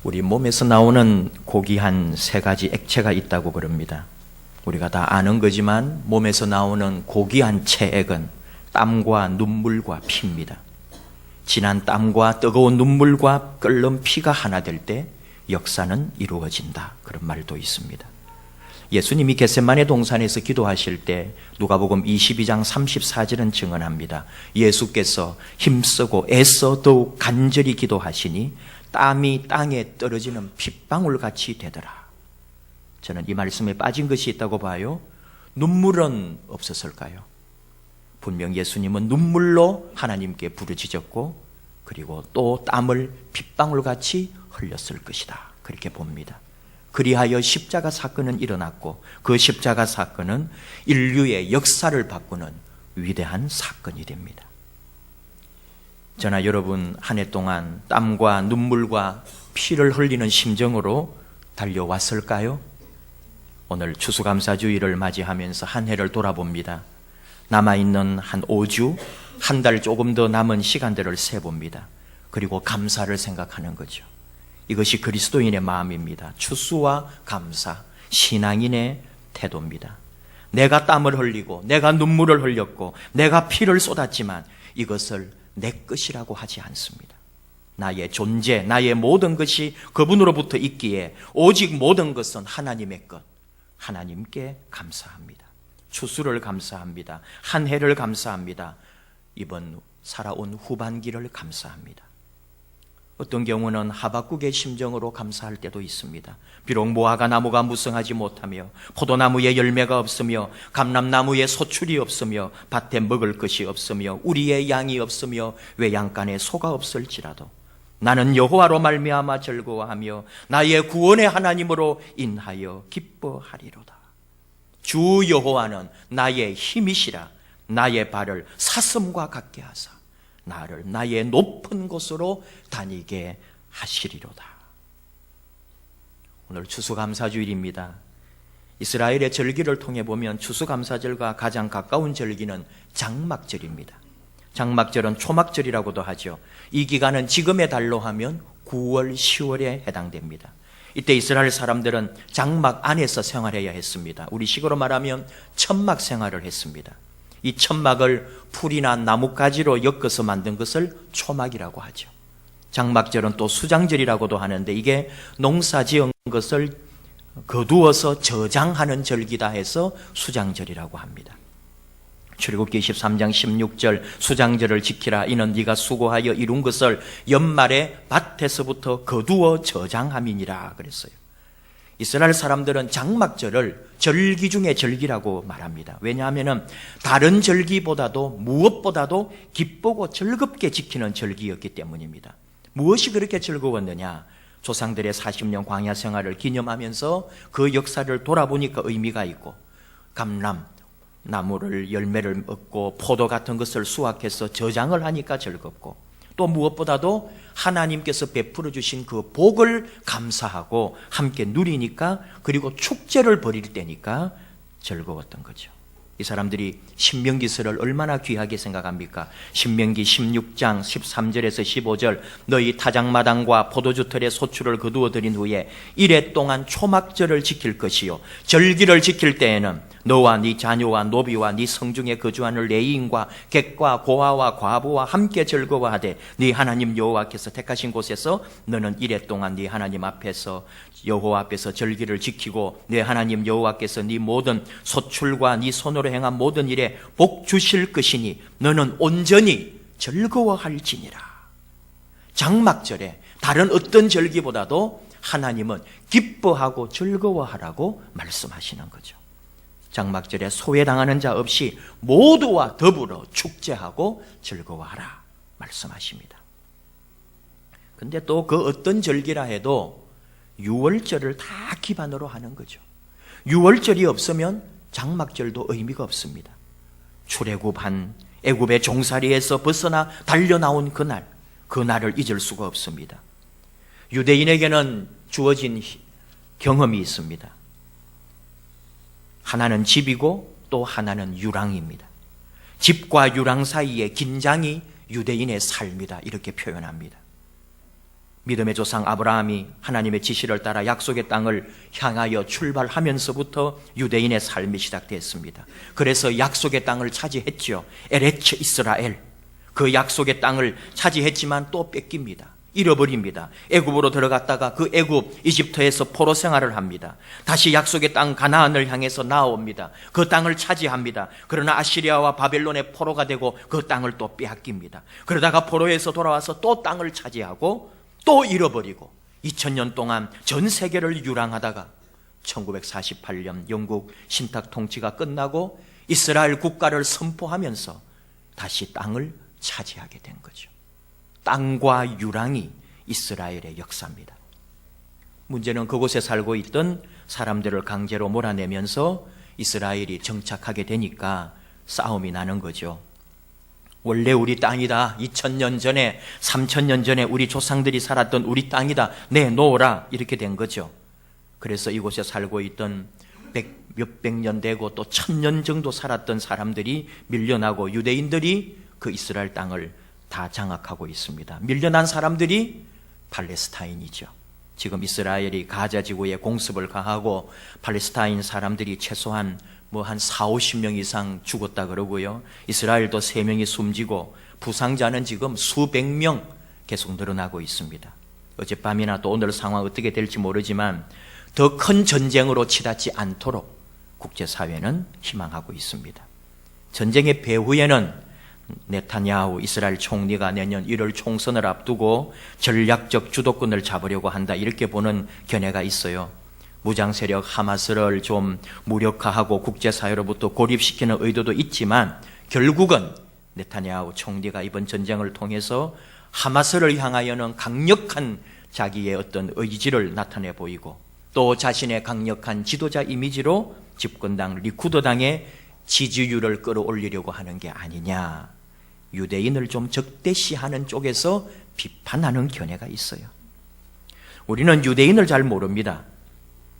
우리 몸에서 나오는 고귀한 세 가지 액체가 있다고 그럽니다. 우리가 다 아는 거지만 몸에서 나오는 고귀한 체액은 땀과 눈물과 피입니다. 진한 땀과 뜨거운 눈물과 끓는 피가 하나 될 때 역사는 이루어진다. 그런 말도 있습니다. 예수님이 겟세마네 동산에서 기도하실 때 누가복음 22장 34절은 증언합니다. 예수께서 힘쓰고 애써 더욱 간절히 기도하시니 땀이 땅에 떨어지는 핏방울같이 되더라. 저는 이 말씀에 빠진 것이 있다고 봐요. 눈물은 없었을까요? 분명 예수님은 눈물로 하나님께 부르짖었고 그리고 또 땀을 핏방울같이 흘렸을 것이다. 그렇게 봅니다. 그리하여 십자가 사건은 일어났고 그 십자가 사건은 인류의 역사를 바꾸는 위대한 사건이 됩니다. 저나 여러분 한 해 동안 땀과 눈물과 피를 흘리는 심정으로 달려왔을까요? 오늘 추수감사주의를 맞이하면서 한 해를 돌아봅니다. 남아있는 한 5주, 한 달 조금 더 남은 시간들을 세봅니다. 그리고 감사를 생각하는 거죠. 이것이 그리스도인의 마음입니다. 추수와 감사, 신앙인의 태도입니다. 내가 땀을 흘리고 내가 눈물을 흘렸고 내가 피를 쏟았지만 이것을 내 것이라고 하지 않습니다. 나의 존재, 나의 모든 것이 그분으로부터 있기에 오직 모든 것은 하나님의 것, 하나님께 감사합니다. 추수를 감사합니다. 한 해를 감사합니다. 이번 살아온 후반기를 감사합니다. 어떤 경우는 하박국의 심정으로 감사할 때도 있습니다. 비록 무화과 나무가 무성하지 못하며 포도나무에 열매가 없으며 감람나무에 소출이 없으며 밭에 먹을 것이 없으며 우리의 양이 없으며 외양간에 소가 없을지라도 나는 여호와로 말미암아 즐거워하며 나의 구원의 하나님으로 인하여 기뻐하리로다. 주 여호와는 나의 힘이시라. 나의 발을 사슴과 같게 하사 나를 나의 높은 곳으로 다니게 하시리로다. 오늘 추수감사주일입니다. 이스라엘의 절기를 통해 보면 추수감사절과 가장 가까운 절기는 장막절입니다. 장막절은 초막절이라고도 하죠. 이 기간은 지금의 달로 하면 9월, 10월에 해당됩니다. 이때 이스라엘 사람들은 장막 안에서 생활해야 했습니다. 우리 식으로 말하면 천막 생활을 했습니다. 이 천막을 풀이나 나뭇가지로 엮어서 만든 것을 초막이라고 하죠. 장막절은 또 수장절이라고도 하는데 이게 농사 지은 것을 거두어서 저장하는 절기다 해서 수장절이라고 합니다. 출애굽기 23장 16절 수장절을 지키라. 이는 네가 수고하여 이룬 것을 연말에 밭에서부터 거두어 저장함이니라 그랬어요. 이스라엘 사람들은 장막절을 절기 중에 절기라고 말합니다. 왜냐하면 다른 절기보다도 무엇보다도 기쁘고 즐겁게 지키는 절기였기 때문입니다. 무엇이 그렇게 즐거웠느냐? 조상들의 40년 광야 생활을 기념하면서 그 역사를 돌아보니까 의미가 있고 감람 나무를 열매를 얻고 포도 같은 것을 수확해서 저장을 하니까 즐겁고 또 무엇보다도 하나님께서 베풀어 주신 그 복을 감사하고 함께 누리니까 그리고 축제를 벌일 때니까 즐거웠던 거죠. 이 사람들이 신명기서를 얼마나 귀하게 생각합니까? 신명기 16장 13절에서 15절 너희 타작마당과 포도주 털의 소출을 거두어 들인 후에 이래 동안 초막절을 지킬 것이요 절기를 지킬 때에는 너와 네 자녀와 노비와 네 성중에 거주하는 레위인과 객과 고아와 과부와 함께 즐거워하되 네 하나님 여호와께서 택하신 곳에서 너는 이래 동안 네 하나님 앞에서 여호와 앞에서 절기를 지키고 네 하나님 여호와께서 네 모든 소출과 네 손으로 행한 모든 일에 복 주실 것이니 너는 온전히 즐거워할지니라. 장막절에 다른 어떤 절기보다도 하나님은 기뻐하고 즐거워하라고 말씀하시는 거죠. 장막절에 소외당하는 자 없이 모두와 더불어 축제하고 즐거워하라 말씀하십니다. 근데 또 그 어떤 절기라 해도 유월절을 다 기반으로 하는 거죠. 유월절이 없으면 장막절도 의미가 없습니다. 출애굽한 애굽의 종살이에서 벗어나 달려나온 그날을 잊을 수가 없습니다. 유대인에게는 주어진 경험이 있습니다. 하나는 집이고 또 하나는 유랑입니다. 집과 유랑 사이의 긴장이 유대인의 삶이다 이렇게 표현합니다. 믿음의 조상 아브라함이 하나님의 지시를 따라 약속의 땅을 향하여 출발하면서부터 유대인의 삶이 시작됐습니다. 그래서 약속의 땅을 차지했죠. 에레츠 이스라엘. 그 약속의 땅을 차지했지만 또 뺏깁니다. 잃어버립니다. 애굽으로 들어갔다가 그 애굽 이집트에서 포로 생활을 합니다. 다시 약속의 땅 가나안을 향해서 나옵니다. 그 땅을 차지합니다. 그러나 아시리아와 바벨론의 포로가 되고 그 땅을 또 빼앗깁니다. 그러다가 포로에서 돌아와서 또 땅을 차지하고 또 잃어버리고 2000년 동안 전 세계를 유랑하다가 1948년 영국 신탁 통치가 끝나고 이스라엘 국가를 선포하면서 다시 땅을 차지하게 된 거죠. 땅과 유랑이 이스라엘의 역사입니다. 문제는 그곳에 살고 있던 사람들을 강제로 몰아내면서 이스라엘이 정착하게 되니까 싸움이 나는 거죠. 원래 우리 땅이다. 2000년 전에 3000년 전에 우리 조상들이 살았던 우리 땅이다. 내놓으라. 이렇게 된 거죠. 그래서 이곳에 살고 있던 몇백 년 되고 또 1000년 정도 살았던 사람들이 밀려나고 유대인들이 그 이스라엘 땅을 다 장악하고 있습니다. 밀려난 사람들이 팔레스타인이죠. 지금 이스라엘이 가자 지구에 공습을 가하고 팔레스타인 사람들이 최소한 한 40-50명 이상 죽었다 그러고요. 이스라엘도 3명이 숨지고 부상자는 지금 수백 명 계속 늘어나고 있습니다. 어젯밤이나 또 오늘 상황 어떻게 될지 모르지만 더 큰 전쟁으로 치닫지 않도록 국제사회는 희망하고 있습니다. 전쟁의 배후에는 네타냐후 이스라엘 총리가 내년 1월 총선을 앞두고 전략적 주도권을 잡으려고 한다, 이렇게 보는 견해가 있어요. 무장세력 하마스를 좀 무력화하고 국제사회로부터 고립시키는 의도도 있지만 결국은 네타냐후 총리가 이번 전쟁을 통해서 하마스를 향하여는 강력한 자기의 어떤 의지를 나타내 보이고 또 자신의 강력한 지도자 이미지로 집권당 리쿠드당의 지지율을 끌어올리려고 하는 게 아니냐, 유대인을 좀 적대시하는 쪽에서 비판하는 견해가 있어요. 우리는 유대인을 잘 모릅니다.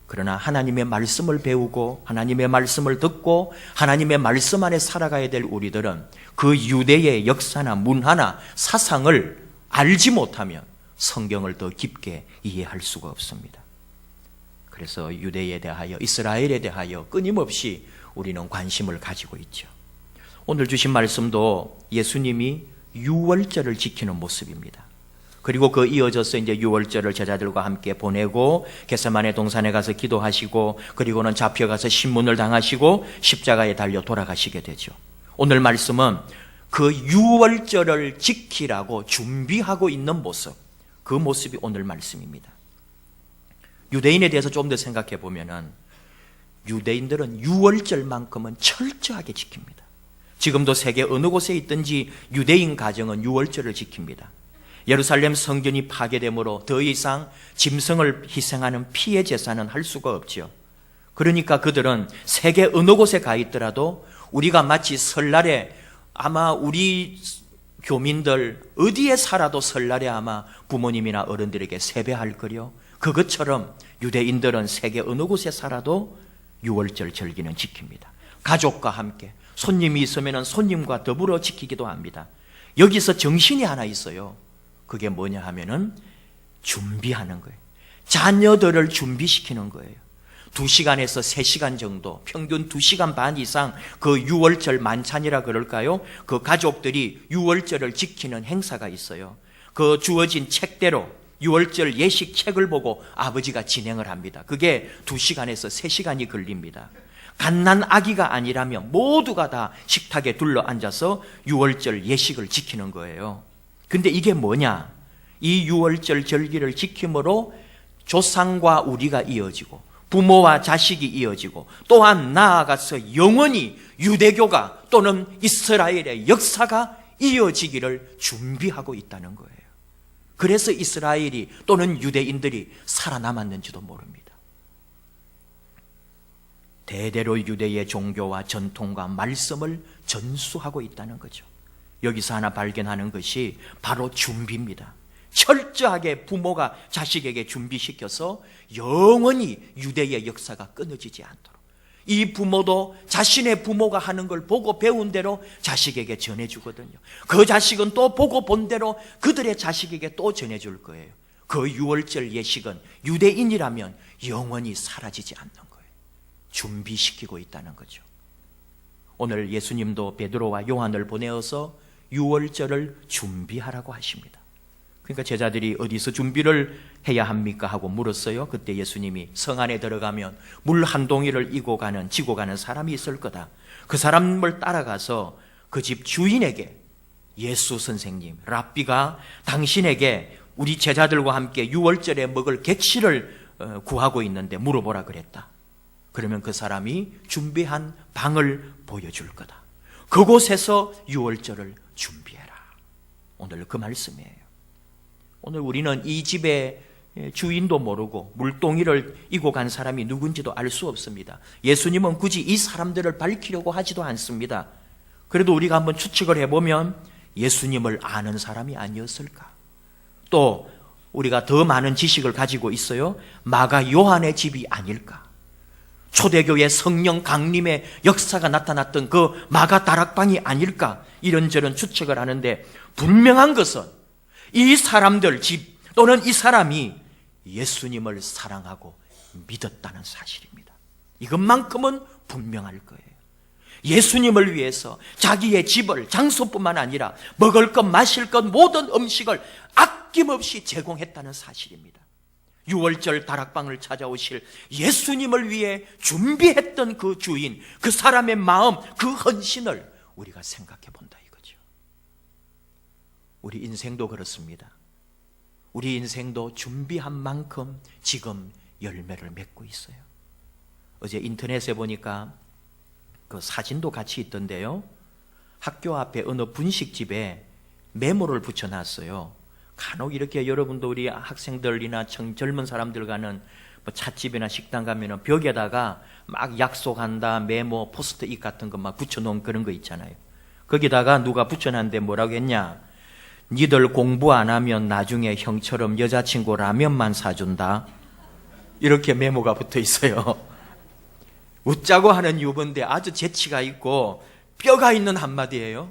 그러나 하나님의 말씀을 배우고 하나님의 말씀을 듣고 하나님의 말씀 안에 살아가야 될 우리들은 그 유대의 역사나 문화나 사상을 알지 못하면 성경을 더 깊게 이해할 수가 없습니다. 그래서 유대에 대하여 이스라엘에 대하여 끊임없이 우리는 관심을 가지고 있죠. 오늘 주신 말씀도 예수님이 유월절을 지키는 모습입니다. 그리고 그 이어져서 이제 유월절을 제자들과 함께 보내고 겟세마네 동산에 가서 기도하시고 그리고는 잡혀가서 신문을 당하시고 십자가에 달려 돌아가시게 되죠. 오늘 말씀은 그 유월절을 지키라고 준비하고 있는 모습, 그 모습이 오늘 말씀입니다. 유대인에 대해서 좀 더 생각해 보면은 유대인들은 유월절만큼은 철저하게 지킵니다. 지금도 세계 어느 곳에 있든지 유대인 가정은 유월절을 지킵니다. 예루살렘 성전이 파괴됨으로 더 이상 짐승을 희생하는 피해 제사는 할 수가 없죠. 그러니까 그들은 세계 어느 곳에 가 있더라도 우리가 마치 설날에 아마 우리 교민들 어디에 살아도 설날에 아마 부모님이나 어른들에게 세배할 거려, 그것처럼 유대인들은 세계 어느 곳에 살아도 유월절 절기는 지킵니다. 가족과 함께 손님이 있으면 손님과 더불어 지키기도 합니다. 여기서 정신이 하나 있어요. 그게 뭐냐 하면은 준비하는 거예요. 자녀들을 준비시키는 거예요. 2시간에서 3시간 정도, 평균 2시간 반 이상 그 유월절 만찬이라 그럴까요? 그 가족들이 유월절을 지키는 행사가 있어요. 그 주어진 책대로 유월절 예식 책을 보고 아버지가 진행을 합니다. 그게 2시간에서 3시간이 걸립니다. 갓난 아기가 아니라면 모두가 다 식탁에 둘러 앉아서 유월절 예식을 지키는 거예요. 근데 이게 뭐냐? 이 유월절 절기를 지킴으로 조상과 우리가 이어지고 부모와 자식이 이어지고 또한 나아가서 영원히 유대교가 또는 이스라엘의 역사가 이어지기를 준비하고 있다는 거예요. 그래서 이스라엘이 또는 유대인들이 살아남았는지도 모릅니다. 대대로 유대의 종교와 전통과 말씀을 전수하고 있다는 거죠. 여기서 하나 발견하는 것이 바로 준비입니다. 철저하게 부모가 자식에게 준비시켜서 영원히 유대의 역사가 끊어지지 않도록, 이 부모도 자신의 부모가 하는 걸 보고 배운 대로 자식에게 전해주거든요. 그 자식은 또 보고 본 대로 그들의 자식에게 또 전해줄 거예요. 그 유월절 예식은 유대인이라면 영원히 사라지지 않는 거예요. 준비시키고 있다는 거죠. 오늘 예수님도 베드로와 요한을 보내어서 유월절을 준비하라고 하십니다. 그러니까 제자들이 어디서 준비를 해야 합니까? 하고 물었어요. 그때 예수님이 성 안에 들어가면 물 한 동이를 지고 가는 사람이 있을 거다. 그 사람을 따라가서 그 집 주인에게 예수 선생님, 랍비가 당신에게 우리 제자들과 함께 유월절에 먹을 객실을 구하고 있는데 물어보라 그랬다. 그러면 그 사람이 준비한 방을 보여줄 거다. 그곳에서 유월절을 준비해라. 오늘 그 말씀이에요. 오늘 우리는 이 집의 주인도 모르고 물동이를 이고 간 사람이 누군지도 알 수 없습니다. 예수님은 굳이 이 사람들을 밝히려고 하지도 않습니다. 그래도 우리가 한번 추측을 해보면 예수님을 아는 사람이 아니었을까? 또 우리가 더 많은 지식을 가지고 있어요. 마가 요한의 집이 아닐까? 초대교회 성령 강림의 역사가 나타났던 그 마가 다락방이 아닐까? 이런저런 추측을 하는데 분명한 것은 이 사람들 집 또는 이 사람이 예수님을 사랑하고 믿었다는 사실입니다. 이것만큼은 분명할 거예요. 예수님을 위해서 자기의 집을, 장소뿐만 아니라 먹을 것, 마실 것, 모든 음식을 아낌없이 제공했다는 사실입니다. 유월절 다락방을 찾아오실 예수님을 위해 준비했던 그 주인, 그 사람의 마음, 그 헌신을 우리가 생각해 본다 이거죠. 우리 인생도 그렇습니다. 우리 인생도 준비한 만큼 지금 열매를 맺고 있어요. 어제 인터넷에 보니까 그 사진도 같이 있던데요. 학교 앞에 어느 분식집에 메모를 붙여놨어요. 간혹 이렇게 여러분도 우리 학생들이나 젊은 사람들 가는 뭐 찻집이나 식당 가면은 벽에다가 막 약속한다, 메모, 포스트잇 같은 거 막 붙여놓은 그런 거 있잖아요. 거기다가 누가 붙여놨는데 뭐라고 했냐? 니들 공부 안 하면 나중에 형처럼 여자친구 라면만 사준다. 이렇게 메모가 붙어 있어요. 웃자고 하는 유머인데 아주 재치가 있고 뼈가 있는 한마디예요.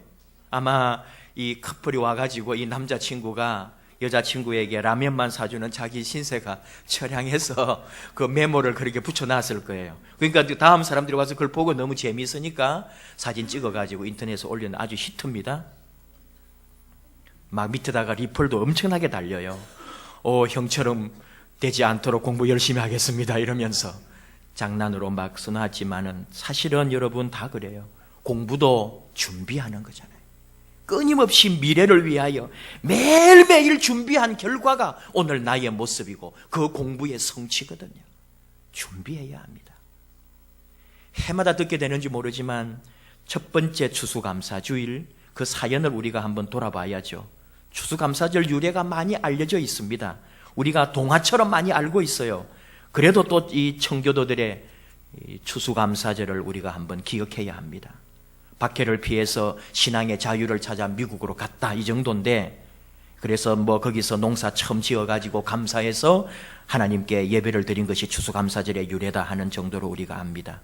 아마 이 커플이 와가지고 이 남자친구가 여자친구에게 라면만 사주는 자기 신세가 처량해서 그 메모를 그렇게 붙여놨을 거예요. 그러니까 다음 사람들이 와서 그걸 보고 너무 재미있으니까 사진 찍어가지고 인터넷에 올리는 아주 히트입니다. 막 밑에다가 리플도 엄청나게 달려요. 형처럼 되지 않도록 공부 열심히 하겠습니다 이러면서 장난으로 막 써놨지만은 사실은 여러분 다 그래요. 공부도 준비하는 거잖아요. 끊임없이 미래를 위하여 매일매일 준비한 결과가 오늘 나의 모습이고 그 공부의 성취거든요. 준비해야 합니다. 해마다 듣게 되는지 모르지만 첫 번째 추수감사주일 그 사연을 우리가 한번 돌아봐야죠. 추수감사절 유래가 많이 알려져 있습니다. 우리가 동화처럼 많이 알고 있어요. 그래도 또 이 청교도들의 추수감사절을 우리가 한번 기억해야 합니다. 박해를 피해서 신앙의 자유를 찾아 미국으로 갔다 이 정도인데, 그래서 뭐 거기서 농사 처음 지어가지고 감사해서 하나님께 예배를 드린 것이 추수감사절의 유래다 하는 정도로 우리가 압니다.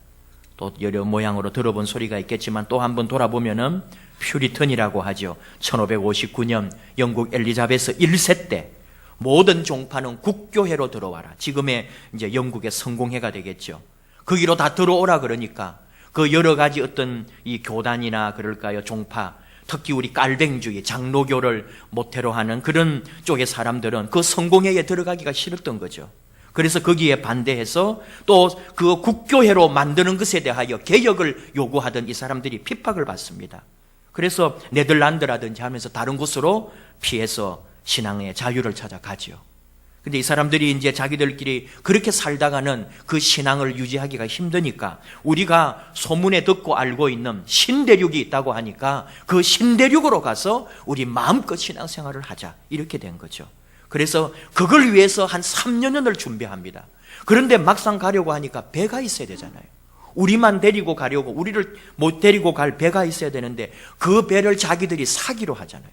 또 여러 모양으로 들어본 소리가 있겠지만 또 한번 돌아보면은 퓨리턴이라고 하죠. 1559년 영국 엘리자베스 1세 때 모든 종파는 국교회로 들어와라. 지금의 이제 영국의 성공회가 되겠죠. 거기로 다 들어오라 그러니까 그 여러 가지 어떤 이 교단이나 그럴까요, 종파, 특히 우리 깔뱅주의, 장로교를 모태로 하는 그런 쪽의 사람들은 그 성공회에 들어가기가 싫었던 거죠. 그래서 거기에 반대해서 또 그 국교회로 만드는 것에 대하여 개혁을 요구하던 이 사람들이 핍박을 받습니다. 그래서 네덜란드라든지 하면서 다른 곳으로 피해서 신앙의 자유를 찾아가죠. 근데 이 사람들이 이제 자기들끼리 그렇게 살다가는 그 신앙을 유지하기가 힘드니까 우리가 소문에 듣고 알고 있는 신대륙이 있다고 하니까 그 신대륙으로 가서 우리 마음껏 신앙생활을 하자 이렇게 된 거죠. 그래서 그걸 위해서 한 3년을 준비합니다. 그런데 막상 가려고 하니까 배가 있어야 되잖아요. 우리만 데리고 가려고, 우리를 못 데리고 갈 배가 있어야 되는데 그 배를 자기들이 사기로 하잖아요.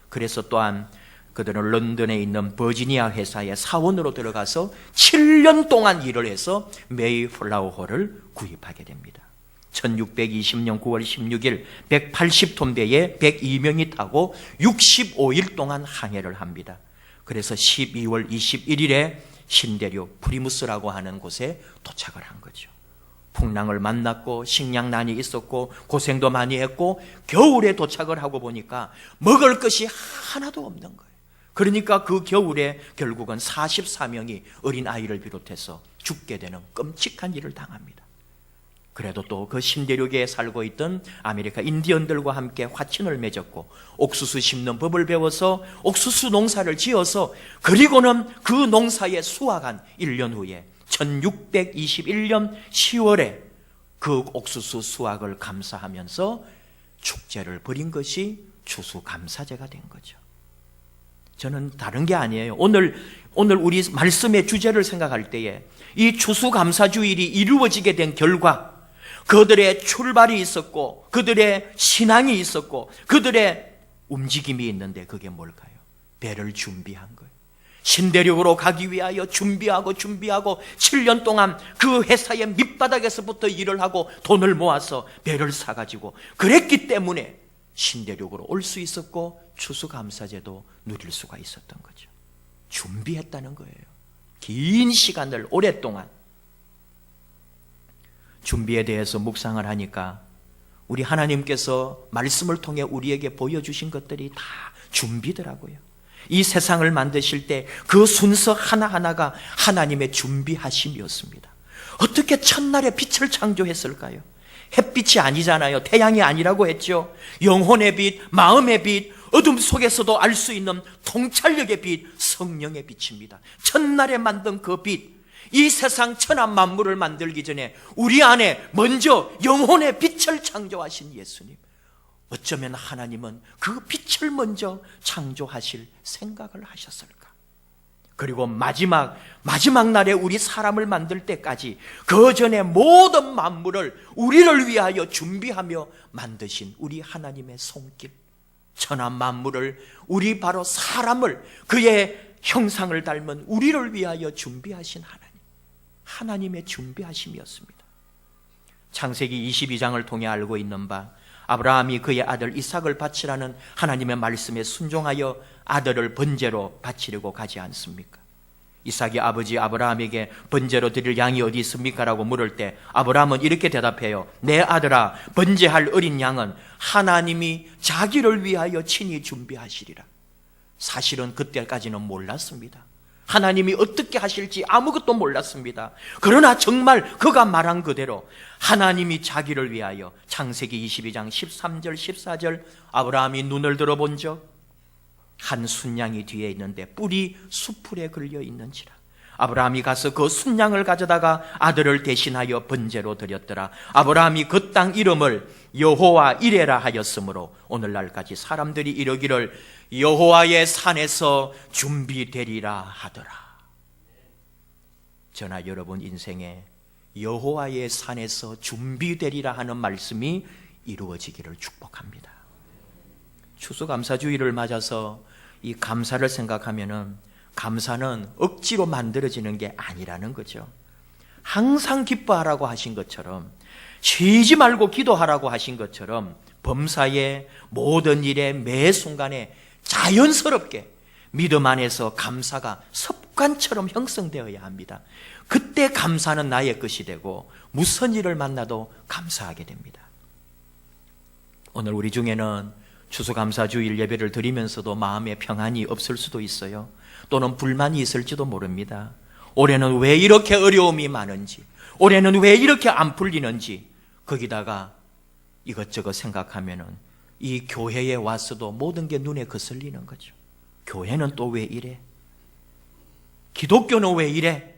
그래서 또한 그들은 런던에 있는 버지니아 회사의 사원으로 들어가서 7년 동안 일을 해서 메이플라워홀을 구입하게 됩니다. 1620년 9월 16일 180톤 배에 102명이 타고 65일 동안 항해를 합니다. 그래서 12월 21일에 신대륙 프리무스라고 하는 곳에 도착을 한 거죠. 풍랑을 만났고 식량난이 있었고 고생도 많이 했고 겨울에 도착을 하고 보니까 먹을 것이 하나도 없는 거예요. 그러니까 그 겨울에 결국은 44명이 어린아이를 비롯해서 죽게 되는 끔찍한 일을 당합니다. 그래도 또 그 신대륙에 살고 있던 아메리카 인디언들과 함께 화친을 맺었고 옥수수 심는 법을 배워서 옥수수 농사를 지어서 그리고는 그 농사에 수확한 1년 후에 1621년 10월에 그 옥수수 수확을 감사하면서 축제를 벌인 것이 추수감사제가 된 거죠. 저는 다른 게 아니에요. 오늘 우리 말씀의 주제를 생각할 때에 이 추수감사주일이 이루어지게 된 결과, 그들의 출발이 있었고 그들의 신앙이 있었고 그들의 움직임이 있는데 그게 뭘까요? 배를 준비한 거예요. 신대륙으로 가기 위하여 준비하고 7년 동안 그 회사의 밑바닥에서부터 일을 하고 돈을 모아서 배를 사가지고 그랬기 때문에 신대륙으로 올 수 있었고 추수감사제도 누릴 수가 있었던 거죠. 준비했다는 거예요. 긴 시간을 오랫동안. 준비에 대해서 묵상을 하니까 우리 하나님께서 말씀을 통해 우리에게 보여주신 것들이 다 준비더라고요. 이 세상을 만드실 때 그 순서 하나하나가 하나님의 준비하심이었습니다. 어떻게 첫날에 빛을 창조했을까요? 햇빛이 아니잖아요. 태양이 아니라고 했죠. 영혼의 빛, 마음의 빛, 어둠 속에서도 알 수 있는 통찰력의 빛, 성령의 빛입니다. 첫날에 만든 그 빛, 이 세상 천한 만물을 만들기 전에 우리 안에 먼저 영혼의 빛을 창조하신 예수님. 어쩌면 하나님은 그 빛을 먼저 창조하실 생각을 하셨을까? 그리고 마지막 날에 우리 사람을 만들 때까지 그 전에 모든 만물을 우리를 위하여 준비하며 만드신 우리 하나님의 손길, 천한 만물을, 우리 바로 사람을, 그의 형상을 닮은 우리를 위하여 준비하신 하나님의 준비하심이었습니다. 창세기 22장을 통해 알고 있는 바, 아브라함이 그의 아들 이삭을 바치라는 하나님의 말씀에 순종하여 아들을 번제로 바치려고 가지 않습니까? 이삭이 아버지 아브라함에게 번제로 드릴 양이 어디 있습니까? 라고 물을 때 아브라함은 이렇게 대답해요. 내 아들아, 번제할 어린 양은 하나님이 자기를 위하여 친히 준비하시리라. 사실은 그때까지는 몰랐습니다. 하나님이 어떻게 하실지 아무것도 몰랐습니다. 그러나 정말 그가 말한 그대로 하나님이 자기를 위하여, 창세기 22장 13절 14절, 아브라함이 눈을 들어본 적 한 순양이 뒤에 있는데 뿔이 수풀에 걸려 있는지라. 아브라함이 가서 그 순양을 가져다가 아들을 대신하여 번제로 드렸더라. 아브라함이 그 땅 이름을 여호와 이레라 하였으므로 오늘날까지 사람들이 이러기를 여호와의 산에서 준비되리라 하더라. 저나 여러분 인생에 여호와의 산에서 준비되리라 하는 말씀이 이루어지기를 축복합니다. 추수감사주의를 맞아서 이 감사를 생각하면은 감사는 억지로 만들어지는 게 아니라는 거죠. 항상 기뻐하라고 하신 것처럼, 쉬지 말고 기도하라고 하신 것처럼 범사의 모든 일에 매 순간에 자연스럽게 믿음 안에서 감사가 습관처럼 형성되어야 합니다. 그때 감사는 나의 것이 되고 무슨 일을 만나도 감사하게 됩니다. 오늘 우리 중에는 추수감사주일 예배를 드리면서도 마음에 평안이 없을 수도 있어요. 또는 불만이 있을지도 모릅니다. 올해는 왜 이렇게 어려움이 많은지, 올해는 왜 이렇게 안 풀리는지, 거기다가 이것저것 생각하면은 이 교회에 와서도 모든 게 눈에 거슬리는 거죠. 교회는 또 왜 이래? 기독교는 왜 이래?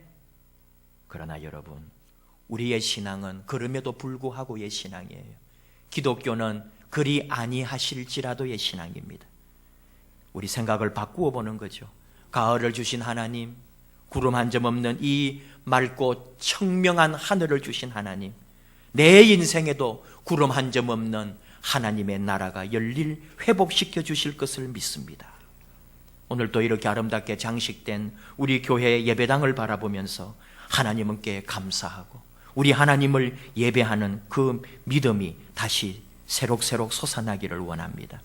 그러나 여러분, 우리의 신앙은 그럼에도 불구하고의 신앙이에요. 기독교는 그리 아니하실지라도의 신앙입니다. 우리 생각을 바꾸어 보는 거죠. 가을을 주신 하나님, 구름 한 점 없는 이 맑고 청명한 하늘을 주신 하나님, 내 인생에도 구름 한 점 없는 하나님의 나라가 열릴, 회복시켜 주실 것을 믿습니다. 오늘도 이렇게 아름답게 장식된 우리 교회의 예배당을 바라보면서 하나님께 감사하고 우리 하나님을 예배하는 그 믿음이 다시 새록새록 솟아나기를 원합니다.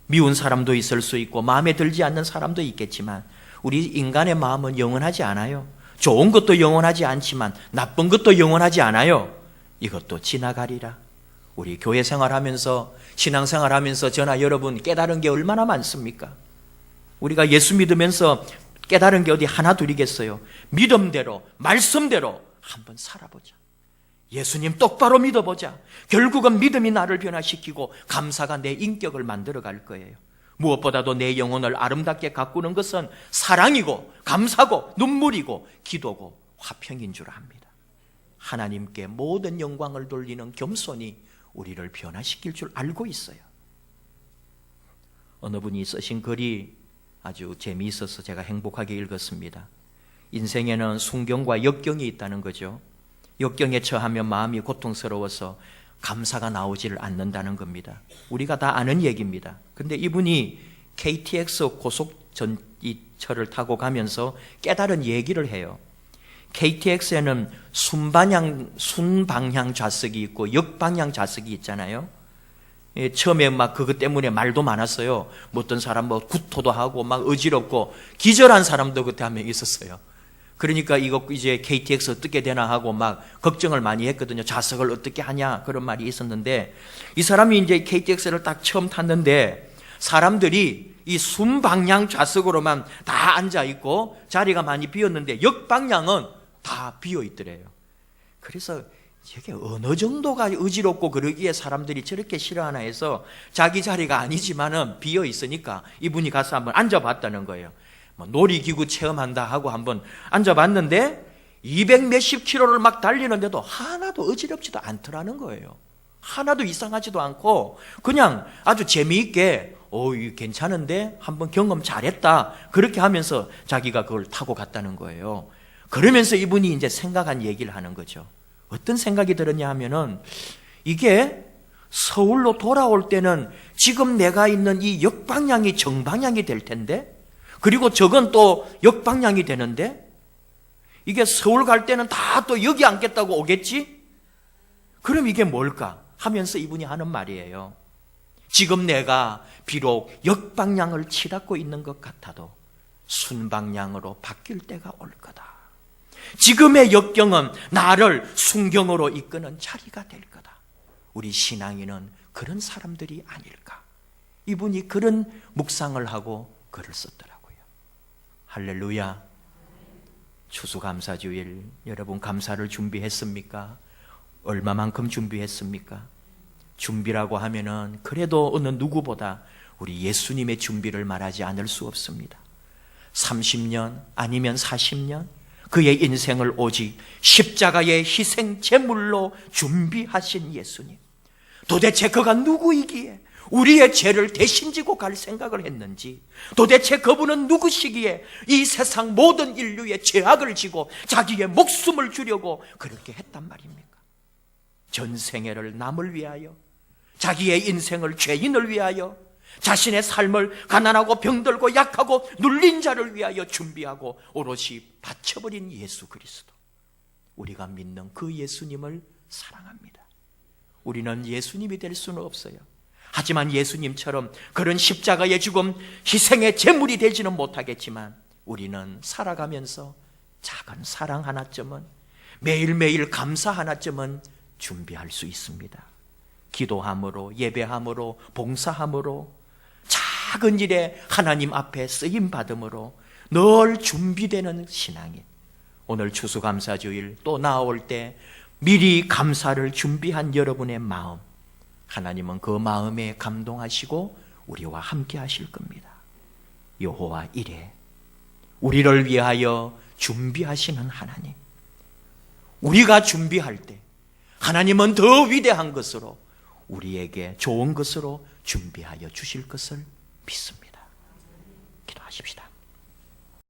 미운 사람도 있을 수 있고 마음에 들지 않는 사람도 있겠지만 우리 인간의 마음은 영원하지 않아요. 좋은 것도 영원하지 않지만 나쁜 것도 영원하지 않아요. 이것도 지나가리라. 우리 교회 생활하면서 신앙생활하면서 저나 여러분 깨달은 게 얼마나 많습니까? 우리가 예수 믿으면서 깨달은 게 어디 하나 둘이겠어요? 믿음대로 말씀대로 한번 살아보자. 예수님 똑바로 믿어보자. 결국은 믿음이 나를 변화시키고 감사가 내 인격을 만들어 갈 거예요. 무엇보다도 내 영혼을 아름답게 가꾸는 것은 사랑이고 감사고 눈물이고 기도고 화평인 줄 압니다. 하나님께 모든 영광을 돌리는 겸손이 우리를 변화시킬 줄 알고 있어요. 어느 분이 쓰신 글이 아주 재미있어서 제가 행복하게 읽었습니다. 인생에는 순경과 역경이 있다는 거죠. 역경에 처하면 마음이 고통스러워서 감사가 나오지를 않는다는 겁니다. 우리가 다 아는 얘기입니다. 근데 이분이 KTX 고속전이철을 타고 가면서 깨달은 얘기를 해요. KTX에는 순방향 좌석이 있고 역방향 좌석이 있잖아요. 처음에 막 그것 때문에 말도 많았어요. 뭐 어떤 사람 뭐 구토도 하고 막 어지럽고 기절한 사람도 그때 한 명 있었어요. 그러니까 이거 이제 KTX 어떻게 되나 하고 막 걱정을 많이 했거든요. 좌석을 어떻게 하냐 그런 말이 있었는데 이 사람이 이제 KTX를 딱 처음 탔는데 사람들이 이 순방향 좌석으로만 다 앉아 있고 자리가 많이 비었는데 역방향은 다 비어 있더래요. 그래서 이게 어느 정도가 어지럽고 그러기에 사람들이 저렇게 싫어하나 해서 자기 자리가 아니지만은 비어 있으니까 이분이 가서 한번 앉아봤다는 거예요. 놀이기구 체험한다 하고 한번 앉아봤는데 200 몇십 킬로를 막 달리는데도 하나도 어지럽지도 않더라는 거예요. 하나도 이상하지도 않고 그냥 아주 재미있게 이거 괜찮은데 한번 경험 잘했다 그렇게 하면서 자기가 그걸 타고 갔다는 거예요. 그러면서 이분이 이제 생각한 얘기를 하는 거죠. 어떤 생각이 들었냐 하면은 이게 서울로 돌아올 때는 지금 내가 있는 이 역방향이 정방향이 될 텐데 그리고 저건 또 역방향이 되는데 이게 서울 갈 때는 다 또 여기 앉겠다고 오겠지? 그럼 이게 뭘까? 하면서 이분이 하는 말이에요. 지금 내가 비록 역방향을 치닫고 있는 것 같아도 순방향으로 바뀔 때가 올 거다. 지금의 역경은 나를 순경으로 이끄는 자리가 될 거다. 우리 신앙인은 그런 사람들이 아닐까? 이분이 그런 묵상을 하고 글을 썼더라고요. 할렐루야. 추수감사주일 여러분 감사를 준비했습니까? 얼마만큼 준비했습니까? 준비라고 하면은 그래도 어느 누구보다 우리 예수님의 준비를 말하지 않을 수 없습니다. 30년 아니면 40년 그의 인생을 오직 십자가의 희생 제물로 준비하신 예수님. 도대체 그가 누구이기에 우리의 죄를 대신 지고 갈 생각을 했는지, 도대체 그분은 누구시기에 이 세상 모든 인류의 죄악을 지고 자기의 목숨을 주려고 그렇게 했단 말입니까? 전생애를 남을 위하여, 자기의 인생을 죄인을 위하여, 자신의 삶을 가난하고 병들고 약하고 눌린 자를 위하여 준비하고 오롯이 바쳐버린 예수 그리스도. 우리가 믿는 그 예수님을 사랑합니다. 우리는 예수님이 될 수는 없어요. 하지만 예수님처럼 그런 십자가의 죽음, 희생의 제물이 되지는 못하겠지만 우리는 살아가면서 작은 사랑 하나쯤은, 매일매일 감사 하나쯤은 준비할 수 있습니다. 기도함으로, 예배함으로, 봉사함으로, 작은 일에 하나님 앞에 쓰임 받음으로 늘 준비되는 신앙인. 오늘 추수감사주일 또 나올 때 미리 감사를 준비한 여러분의 마음, 하나님은 그 마음에 감동하시고 우리와 함께 하실 겁니다. 여호와 이레, 우리를 위하여 준비하시는 하나님. 우리가 준비할 때 하나님은 더 위대한 것으로 우리에게 좋은 것으로 준비하여 주실 것을 믿습니다. 기도하십시다.